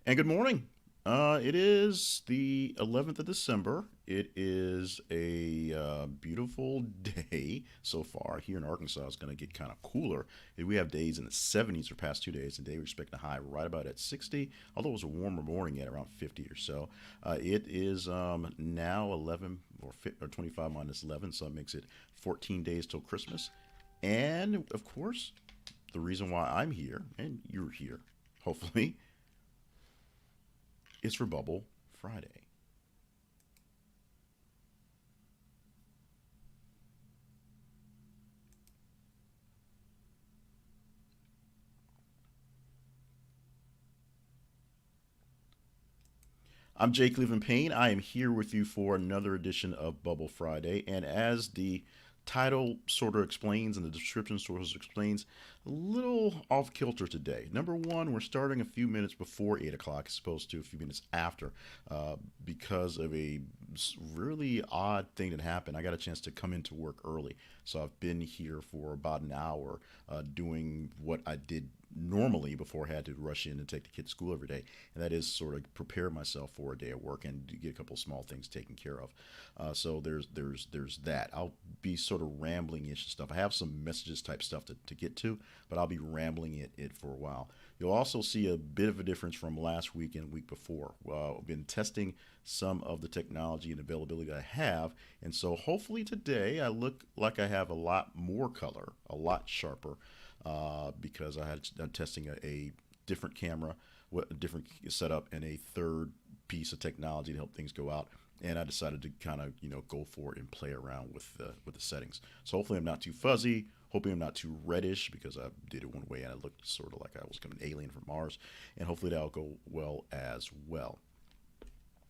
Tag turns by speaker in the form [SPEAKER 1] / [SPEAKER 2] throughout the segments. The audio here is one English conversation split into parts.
[SPEAKER 1] And good morning. It is the 11th of December. It is a beautiful day so far. Here in Arkansas, it's going to get kind of cooler. We have days in the 70s for past 2 days. Today, we're expecting a high right about at 60, although it was a warmer morning at around 50 or so. It is now 11 or 25 minus 11, so it makes it 14 days till Christmas. And of course, the reason why I'm here and you're here, hopefully, is for Bubble Friday. I'm Jay Cleveland Payne. I am here with you for another edition of Bubble Friday. And as the title sort of explains and the description sort of explains, a little off kilter today. Number one, we're starting a few minutes before 8 o'clock, as opposed to a few minutes after, because of a really odd thing that happened. I got a chance to come into work early. So I've been here for about an hour doing what I did normally before I had to rush in and take the kid to school every day, and that is sort of prepare myself for a day at work and get a couple of small things taken care of. So there's that. I'll be sort of rambling-ish stuff. I have some messages type stuff to get to, but I'll be rambling it for a while. You'll also see a bit of a difference from last week and week before. I've been testing some of the technology and availability that I have, and so hopefully today I look like I have a lot more color, a lot sharper, because I'm testing a different camera, a different setup, and a third piece of technology to help things go out. And I decided to kind of go for it and play around with the settings. So hopefully I'm not too fuzzy. Hoping I'm not too reddish because I did it one way and I looked sort of like I was an alien from Mars. And hopefully that'll go well as well.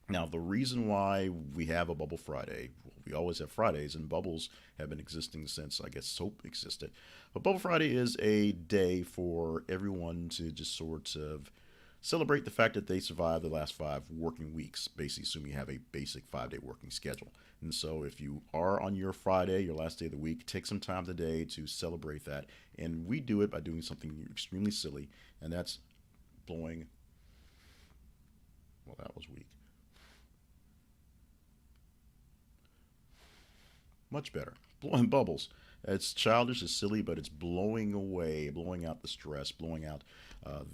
[SPEAKER 1] Now, the reason why we have a Bubble Friday, well, we always have Fridays, and bubbles have been existing since, I guess, soap existed. But Bubble Friday is a day for everyone to just sort of celebrate the fact that they survived the last 5 working weeks. Basically, assume you have a basic 5 day working schedule. And so, if you are on your Friday, your last day of the week, take some time today to celebrate that. And we do it by doing something extremely silly, and that's blowing. Well, that was weak. Much better. Blowing bubbles. It's childish, it's silly, but it's blowing away, blowing out the stress, blowing out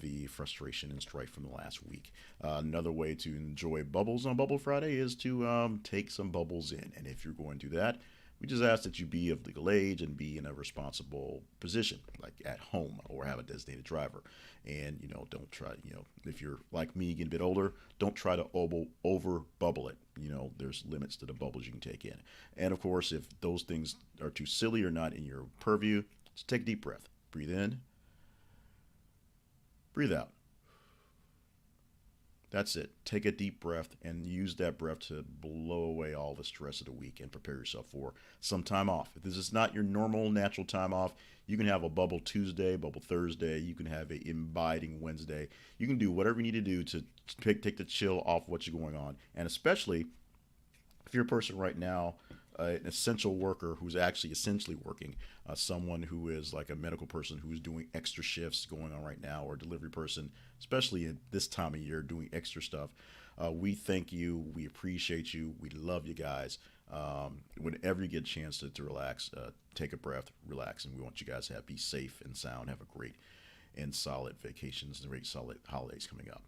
[SPEAKER 1] the frustration and strife from the last week. Another way to enjoy bubbles on Bubble Friday is to take some bubbles in. And if you're going to do that, we just ask that you be of legal age and be in a responsible position, like at home or have a designated driver. And, don't try, if you're like me, getting a bit older, don't try to over bubble it. There's limits to the bubbles you can take in. And of course, if those things are too silly or not in your purview, just take a deep breath. Breathe in, breathe out. That's it. Take a deep breath and use that breath to blow away all the stress of the week and prepare yourself for some time off. If this is not your normal, natural time off, you can have a bubble Tuesday, bubble Thursday. You can have a inviting Wednesday. You can do whatever you need to do to take the chill off what's going on. And especially if you're a person right now, an essential worker who's actually essentially working, someone who is like a medical person who's doing extra shifts going on right now, or a delivery person, especially at this time of year, doing extra stuff. We thank you. We appreciate you. We love you guys. Whenever you get a chance to relax, take a breath, relax, and we want you guys to be safe and sound, have a great and solid vacations and great solid holidays coming up.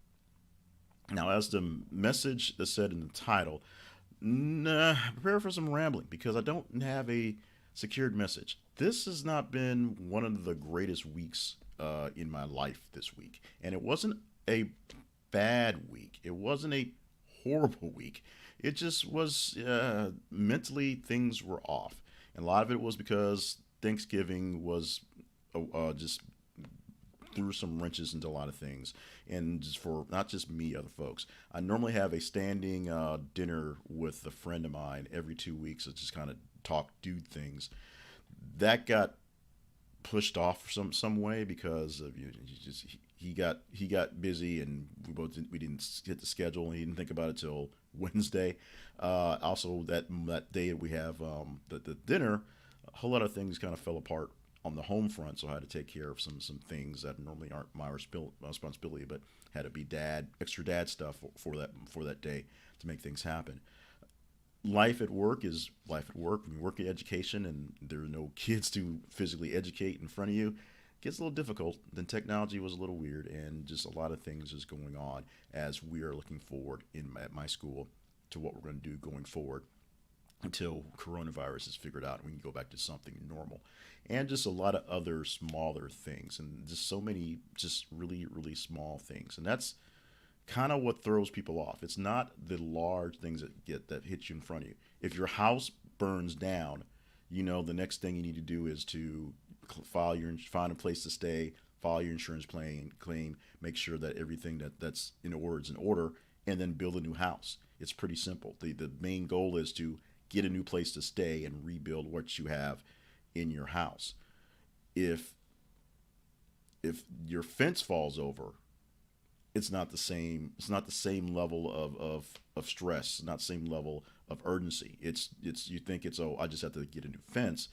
[SPEAKER 1] Now, as the message that said in the title, prepare for some rambling because I don't have a secured message. This has not been one of the greatest weeks in my life this week. And it wasn't a bad week, it wasn't a horrible week. It just was mentally, things were off. And a lot of it was because Thanksgiving was just threw some wrenches into a lot of things, and just for not just me, other folks. I normally have a standing dinner with a friend of mine every 2 weeks to just kind of talk, do things. That got pushed off some way because of just he got busy, and we didn't hit the schedule, and he didn't think about it till Wednesday. Also, that day we have the dinner, a whole lot of things kind of fell apart on the home front, so I had to take care of some things that normally aren't my responsibility, but had to be extra dad stuff for that day to make things happen. Life at work is life at work. When you work in education and there are no kids to physically educate in front of you, it gets a little difficult. Then technology was a little weird, and just a lot of things is going on as we are looking forward at my school to what we're going to do going forward until coronavirus is figured out and we can go back to something normal. And just a lot of other smaller things, and just so many just really, really small things. And that's kind of what throws people off. It's not the large things that hit you in front of you. If your house burns down, the next thing you need to do is to find a place to stay, file your insurance claim, make sure that everything that's in order is in order, and then build a new house. It's pretty simple. The main goal is to get a new place to stay and rebuild what you have in your house. If your fence falls over, it's not the same. It's not the same level of stress. Not the same level of urgency. It's you think it's, oh, I just have to get a new fence,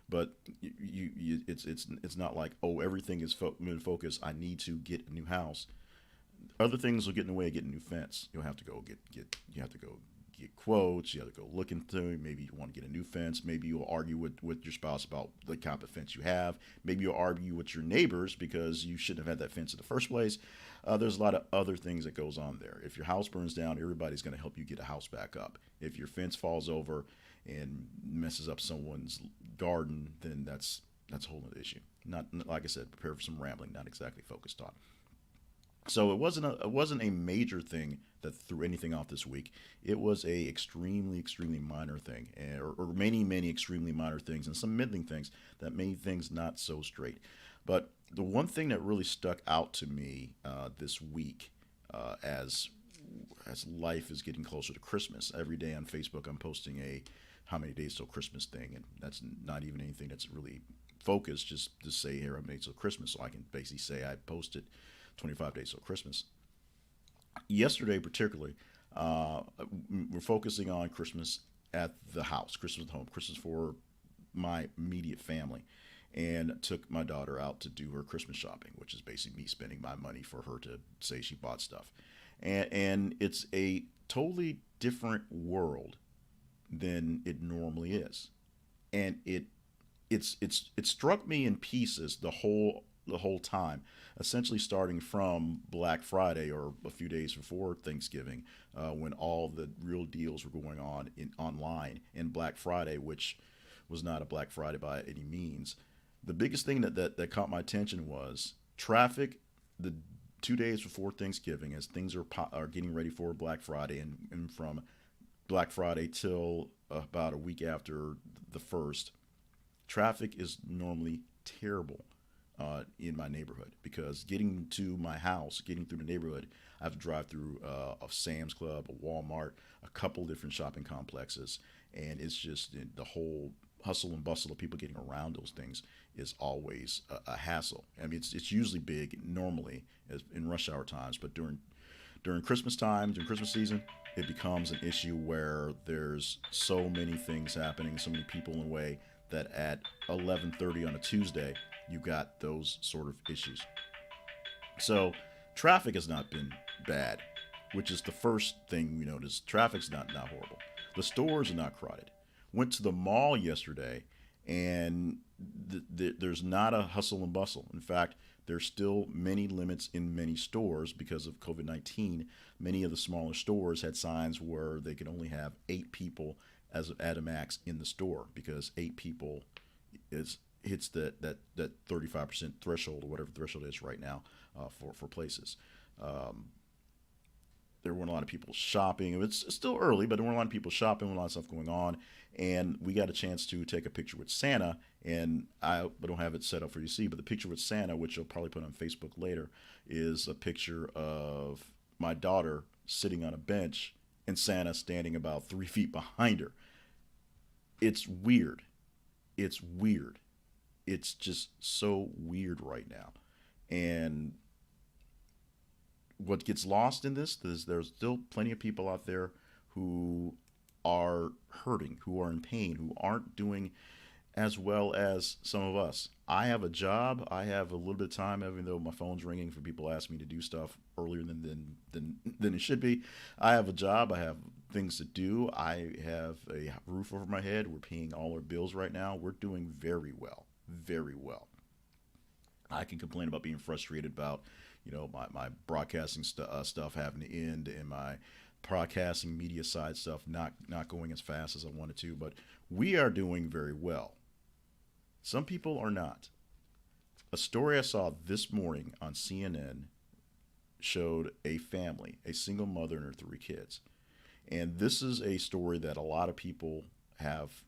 [SPEAKER 1] but it's not like, oh, everything is in focus. I need to get a new house. Other things will get in the way of getting a new fence. You'll have to go you have to go get quotes. You have to go look into it. Maybe you want to get a new fence. Maybe you'll argue with your spouse about the kind of fence you have. Maybe you'll argue with your neighbors because you shouldn't have had that fence in the first place. There's a lot of other things that goes on there. If your house burns down, everybody's going to help you get a house back up. If your fence falls over and messes up someone's garden, then that's a whole other issue. Not, like I said, prepare for some rambling, not exactly focused on. So it wasn't a major thing that threw anything off this week. It was a extremely minor thing, or many extremely minor things, and some middling things that made things not so straight. But the one thing that really stuck out to me this week, as life is getting closer to Christmas, every day on Facebook I'm posting a how many days till Christmas thing, and that's not even anything that's really focused. Just to say here, I'm made till Christmas, so I can basically say I posted 25 days till Christmas. Yesterday, particularly, uh, we're focusing on Christmas at the house, Christmas at home, Christmas for my immediate family, and took my daughter out to do her Christmas shopping, which is basically me spending my money for her to say she bought stuff. And it's a totally different world than it normally is. And it struck me in pieces the whole time, essentially starting from Black Friday or a few days before Thanksgiving, when all the real deals were going on online, and Black Friday, which was not a Black Friday by any means. The biggest thing that caught my attention was traffic the 2 days before Thanksgiving, as things are getting ready for Black Friday, and from Black Friday till about a week after the first, traffic is normally terrible in my neighborhood, because getting to my house, getting through the neighborhood, I have to drive through a Sam's Club, a Walmart, a couple different shopping complexes, and it's just the whole hustle and bustle of people getting around those things is always a hassle. I mean, it's usually big normally as in rush hour times, but during Christmas time, during Christmas season, it becomes an issue where there's so many things happening, so many people in the way, that at 11:30 on a Tuesday, you got those sort of issues. So traffic has not been bad, which is the first thing we noticed. Traffic's not horrible. The stores are not crowded. Went to the mall yesterday, and there's not a hustle and bustle. In fact, there's still many limits in many stores because of COVID-19. Many of the smaller stores had signs where they could only have 8 people as at a max in the store, because 8 people is hits that 35% threshold, or whatever the threshold is right now, for places. Um, there weren't a lot of people shopping. It's still early, but there weren't a lot of people shopping, a lot of stuff going on. And we got a chance to take a picture with Santa, and I don't have it set up for you to see, but the picture with Santa, which I'll probably put on Facebook later, is a picture of my daughter sitting on a bench and Santa standing about 3 feet behind her. It's weird. It's weird. It's just so weird right now. And what gets lost in this is there's still plenty of people out there who are hurting, who are in pain, who aren't doing as well as some of us. I have a job. I have a little bit of time, even though my phone's ringing for people asking me to do stuff earlier than it should be. I have a job. I have things to do. I have a roof over my head. We're paying all our bills right now. We're doing very well, very well. I can complain about being frustrated about, my broadcasting stuff having to end and my broadcasting media side stuff not going as fast as I wanted to, but we are doing very well. Some people are not. A story I saw this morning on CNN showed a family, a single mother and her three kids. And this is a story that a lot of people have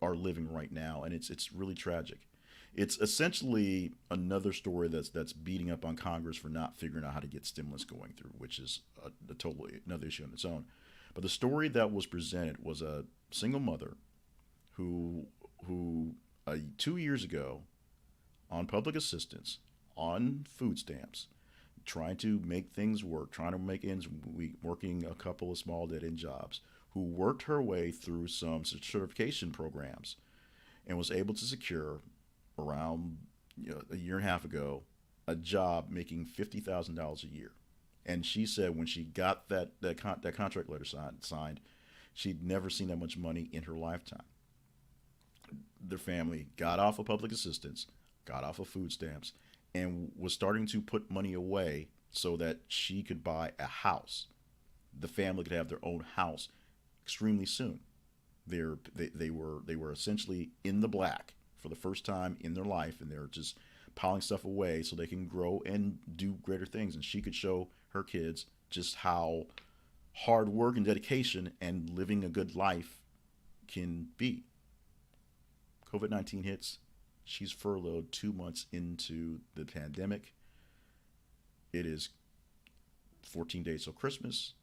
[SPEAKER 1] are living right now, and it's really tragic. It's essentially another story that's beating up on Congress for not figuring out how to get stimulus going through, which is a totally another issue on its own. But the story that was presented was a single mother who 2 years ago, on public assistance, on food stamps, trying to make things work, trying to make ends meet, working a couple of small dead end jobs, who worked her way through some certification programs and was able to secure around a year and a half ago a job making $50,000 a year. And she said when she got that contract letter signed, she'd never seen that much money in her lifetime. Their family got off of public assistance, got off of food stamps, and was starting to put money away so that she could buy a house. The family could have their own house extremely soon. They were essentially in the black for the first time in their life, and they're just piling stuff away so they can grow and do greater things. And she could show her kids just how hard work and dedication and living a good life can be. COVID-19 hits. She's furloughed 2 months into the pandemic. It is 14 days till Christmas.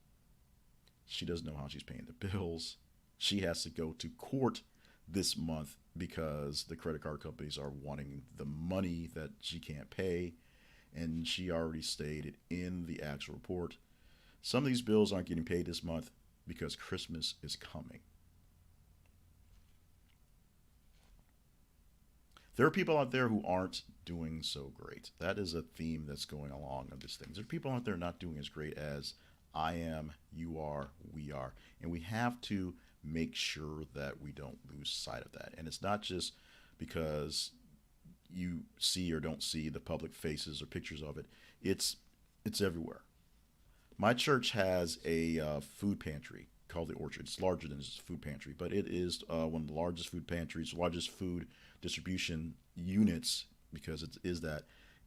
[SPEAKER 1] She doesn't know how she's paying the bills. She has to go to court this month because the credit card companies are wanting the money that she can't pay. And she already stated in the actual report some of these bills aren't getting paid this month because Christmas is coming. There are people out there who aren't doing so great. That is a theme that's going along of this thing. There are people out there not doing as great as I am, you are, we are. And we have to make sure that we don't lose sight of that. And it's not just because you see or don't see the public faces or pictures of it. It's everywhere. My church has a food pantry called the Orchard. It's larger than just a food pantry, but it is one of the largest food pantries, largest food distribution units, because it is that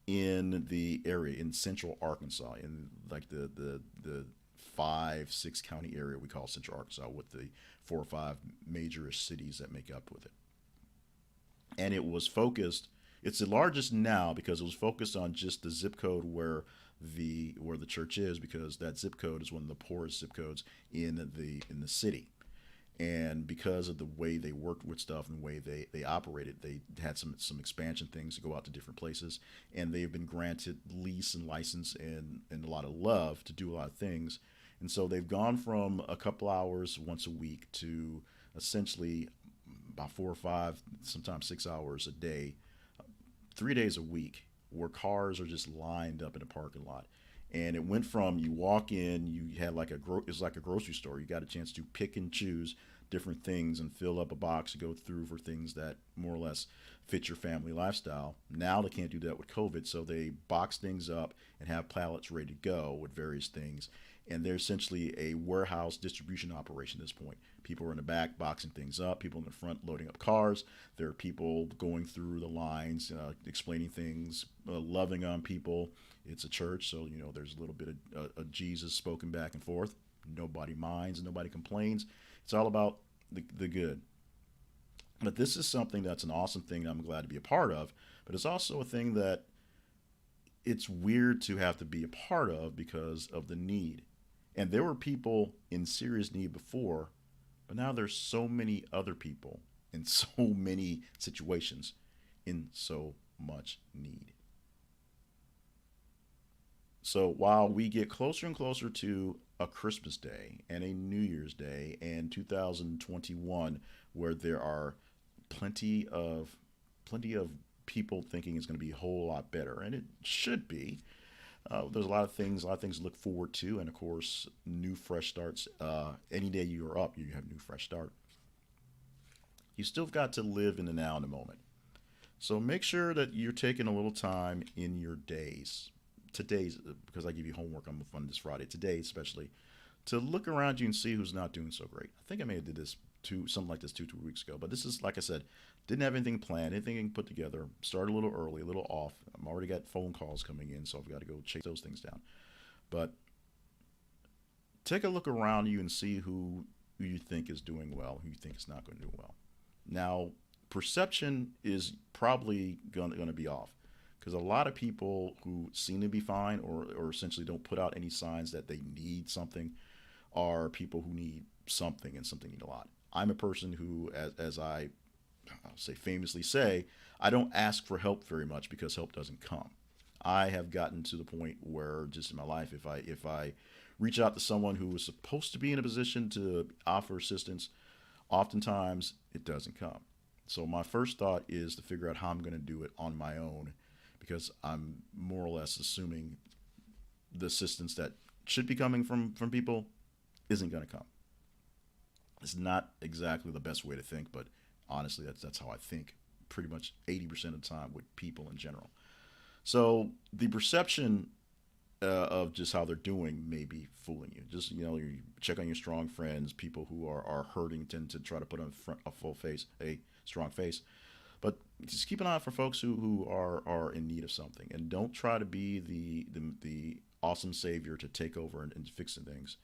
[SPEAKER 1] in the area in central Arkansas, in like the 5-6 county area we call central Arkansas, with the 4 or 5 major cities that make up with it. And it was focused. It's the largest now because it was focused on just the zip code where the church is, because that zip code is one of the poorest zip codes in the city. And because of the way they worked with stuff and the way they operated, they had some expansion things to go out to different places, and they've been granted lease and license and a lot of love to do a lot of things. And so they've gone from a couple hours once a week to essentially about 4 or 5, sometimes 6 hours a day, 3 days a week, where cars are just lined up in a parking lot. And it went from you walk in, you had like it's like a grocery store. You got a chance to pick and choose different things and fill up a box to go through for things that more or less fit your family lifestyle. Now they can't do that with COVID, so they box things up and have pallets ready to go with various things. And they're essentially a warehouse distribution operation at this point. People are in the back boxing things up, people in the front loading up cars. There are people going through the lines, explaining things, loving on people. It's a church, so there's a little bit of Jesus spoken back and forth. Nobody minds, nobody complains. It's all about the good. But this is something that's an awesome thing that I'm glad to be a part of. But it's also a thing that it's weird to have to be a part of because of the need. And there were people in serious need before, but now there's so many other people in so many situations in so much need. So while we get closer and closer to a Christmas Day and a New Year's Day and 2021, where there are plenty of people thinking it's going to be a whole lot better, and it should be. There's a lot of things to look forward to, and of course, new fresh starts. Any day you are up, you have a new fresh start. You still got to live in the now and the moment. So make sure that you're taking a little time in your days, today's, because I give you homework on this Friday, today especially, to look around you and see who's not doing so great. I think I may have did this something like this 2 weeks ago, but this is like I said, didn't have anything planned, anything put together. Started a little early, a little off. I'm already got phone calls coming in, so I've got to go chase those things down. But take a look around you and see who you think is doing well, who you think is not going to do well. Now, perception is probably going to be off because a lot of people who seem to be fine or essentially don't put out any signs that they need something are people who need something and something need a lot. I'm a person who, as I'll say famously say, I don't ask for help very much because help doesn't come. I have gotten to the point where just in my life, if I reach out to someone who was supposed to be in a position to offer assistance, oftentimes it doesn't come. So my first thought is to figure out how I'm going to do it on my own because I'm more or less assuming the assistance that should be coming from people isn't going to come. It's not exactly the best way to think, but honestly, that's how I think pretty much 80% of the time with people in general. So the perception of just how they're doing may be fooling you. Just you check on your strong friends. People who are hurting tend to try to put on a full face, a strong face. But just keep an eye out for folks who are in need of something, and don't try to be the awesome savior to take over and fixing things.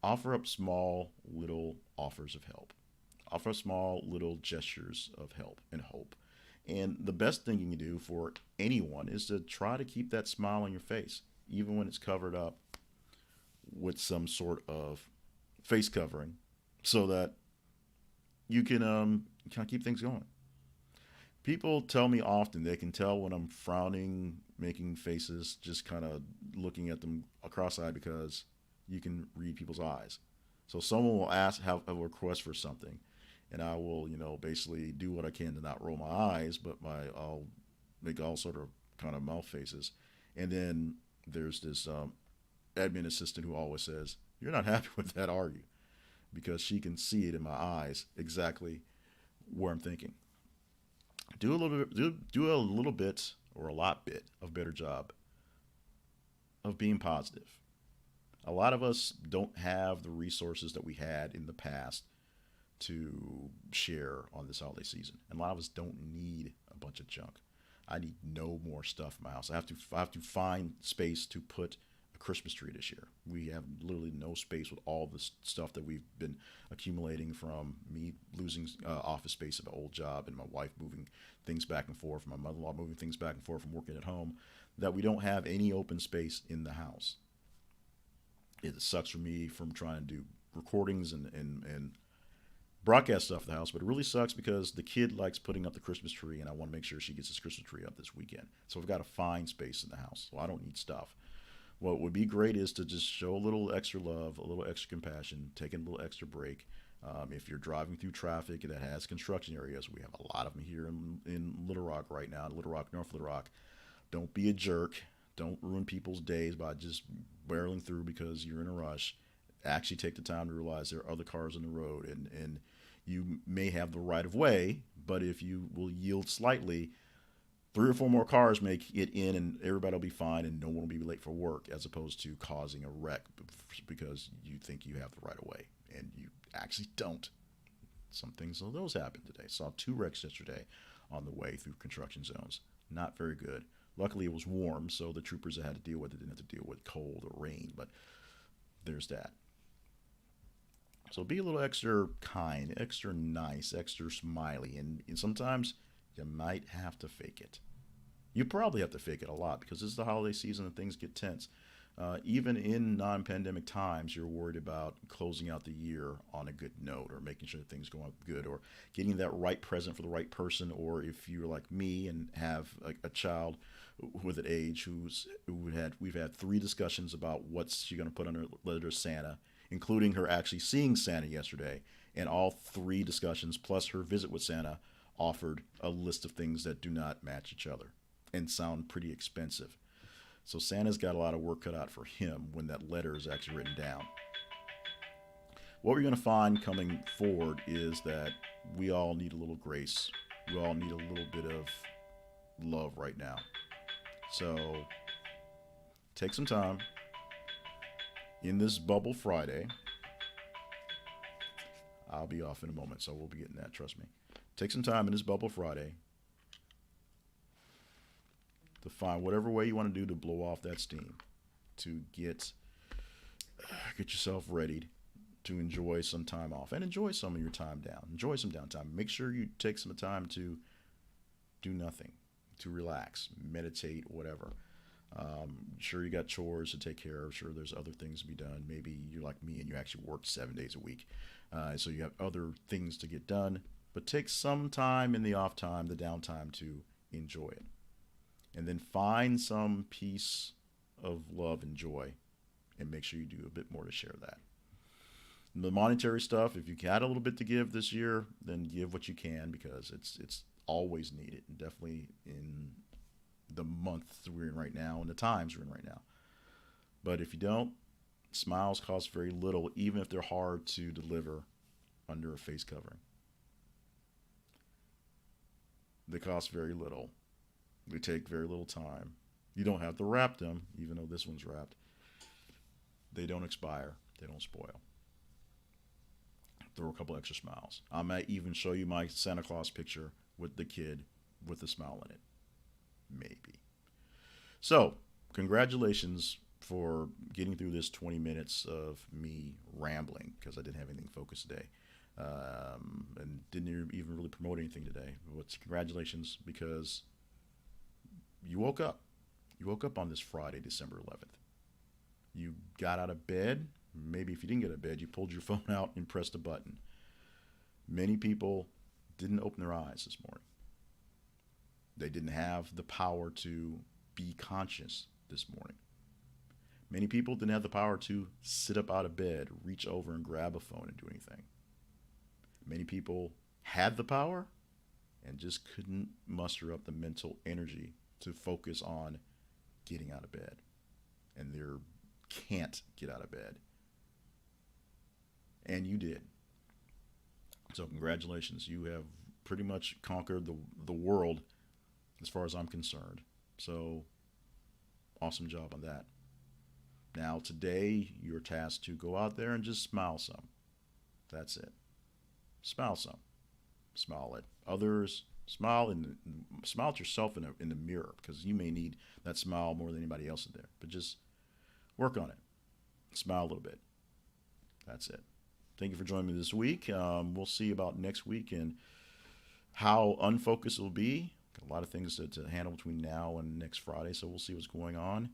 [SPEAKER 1] Offer up small little offers of help. Offer small little gestures of help and hope. And the best thing you can do for anyone is to try to keep that smile on your face, even when it's covered up with some sort of face covering, so that you can kind of keep things going. People tell me often they can tell when I'm frowning, making faces, just kind of looking at them cross-eyed because you can read people's eyes. So someone will have a request for something, and I will, basically do what I can to not roll my eyes, but I'll make all sort of kind of mouth faces. And then there's this admin assistant who always says, "You're not happy with that, are you?" Because she can see it in my eyes exactly where I'm thinking. Do a little bit or a lot bit of better job of being positive. A lot of us don't have the resources that we had in the past to share on this holiday season, and a lot of us don't need a bunch of junk. I need no more stuff in my house. I have to find space to put a Christmas tree this year. We have literally no space with all this stuff that we've been accumulating from me losing office space at my old job and my wife moving things back and forth, my mother-in-law moving things back and forth from working at home, that we don't have any open space in the house. It sucks for me from trying to do recordings and broadcast stuff at the house, but it really sucks because the kid likes putting up the Christmas tree, and I want to make sure she gets this Christmas tree up this weekend. So I've got to find space in the house, so I don't need stuff. What would be great is to just show a little extra love, a little extra compassion, take a little extra break. If you're driving through traffic that has construction areas, we have a lot of them here in Little Rock right now, Little Rock, North Little Rock. Don't be a jerk. Don't ruin people's days by just barreling through because you're in a rush. Actually take the time to realize there are other cars on the road, and you may have the right of way, but if you will yield slightly, three or four more cars may get in and everybody will be fine and no one will be late for work, as opposed to causing a wreck because you think you have the right of way and you actually don't. Some things of those happened today. Saw two wrecks yesterday on the way through construction zones. Not very good. Luckily it was warm, so the troopers that had to deal with it didn't have to deal with cold or rain, but there's that. So be a little extra kind, extra nice, extra smiley, and sometimes you might have to fake it. You probably have to fake it a lot because this is the holiday season and things get tense. Even in non-pandemic times, you're worried about closing out the year on a good note or making sure that things go up good or getting that right present for the right person. Or if you're like me and have a child with an age we've had three discussions about what she's going to put on her letter to Santa, including her actually seeing Santa yesterday, and all three discussions plus her visit with Santa offered a list of things that do not match each other and sound pretty expensive. So Santa's got a lot of work cut out for him when that letter is actually written down. What we're going to find coming forward is that we all need a little grace. We all need a little bit of love right now. So take some time in this Bubble Friday. I'll be off in a moment, so we'll be getting that, trust me. Take some time in this Bubble Friday to find whatever way you want to do to blow off that steam, to get yourself ready to enjoy some time off and enjoy some of your time down. Enjoy some downtime. Make sure you take some time to do nothing, to relax, meditate, whatever. Sure, you got chores to take care of. Sure, there's other things to be done. Maybe you're like me and you actually work 7 days a week. So you have other things to get done. But take some time in the off time, the downtime, to enjoy it. And then find some piece of love and joy and make sure you do a bit more to share that. The monetary stuff, if you got a little bit to give this year, then give what you can, because it's always needed, and definitely in the month we're in right now and the times we're in right now. But if you don't, smiles cost very little, even if they're hard to deliver under a face covering. They cost very little. They take very little time. You don't have to wrap them, even though this one's wrapped. They don't expire. They don't spoil. Throw a couple extra smiles. I might even show you my Santa Claus picture with the kid with a smile in it. Maybe. So, congratulations for getting through this 20 minutes of me rambling, because I didn't have anything focused today. And didn't even really promote anything today. But congratulations, because you woke up. You woke up on this Friday, December 11th. You got out of bed. Maybe if you didn't get out of bed, you pulled your phone out and pressed a button. Many people didn't open their eyes this morning. They didn't have the power to be conscious this morning. Many people didn't have the power to sit up out of bed, reach over and grab a phone and do anything. Many people had the power and just couldn't muster up the mental energy to focus on getting out of bed. And they can't get out of bed. And you did. So congratulations. You have pretty much conquered the world as far as I'm concerned. So awesome job on that. Now today you're tasked to go out there and just smile some. That's it. Smile some. Smile at others. Smile at yourself in the mirror, because you may need that smile more than anybody else in there. But just work on it. Smile a little bit. That's it. Thank you for joining me this week. We'll see about next week and how unfocused it will be. Got a lot of things to handle between now and next Friday, so we'll see what's going on.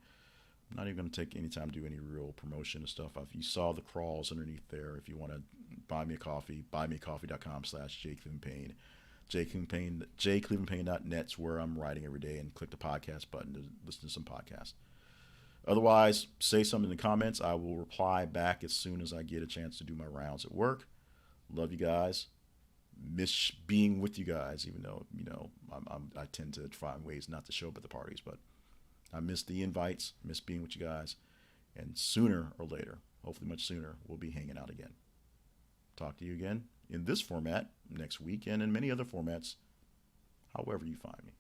[SPEAKER 1] I'm not even going to take any time to do any real promotion and stuff. If you saw the crawls underneath there, if you want to buy me a coffee, buymeacoffee.com/jclevelandpayne. jclevelandpayne.net's where I'm writing every day, and click the podcast button to listen to some podcasts. Otherwise, say something in the comments. I will reply back as soon as I get a chance to do my rounds at work. Love you guys. Miss being with you guys, even though, I tend to find ways not to show up at the parties, but I miss the invites, miss being with you guys. And sooner or later, hopefully much sooner, we'll be hanging out again. Talk to you again in this format next week and in many other formats, however you find me.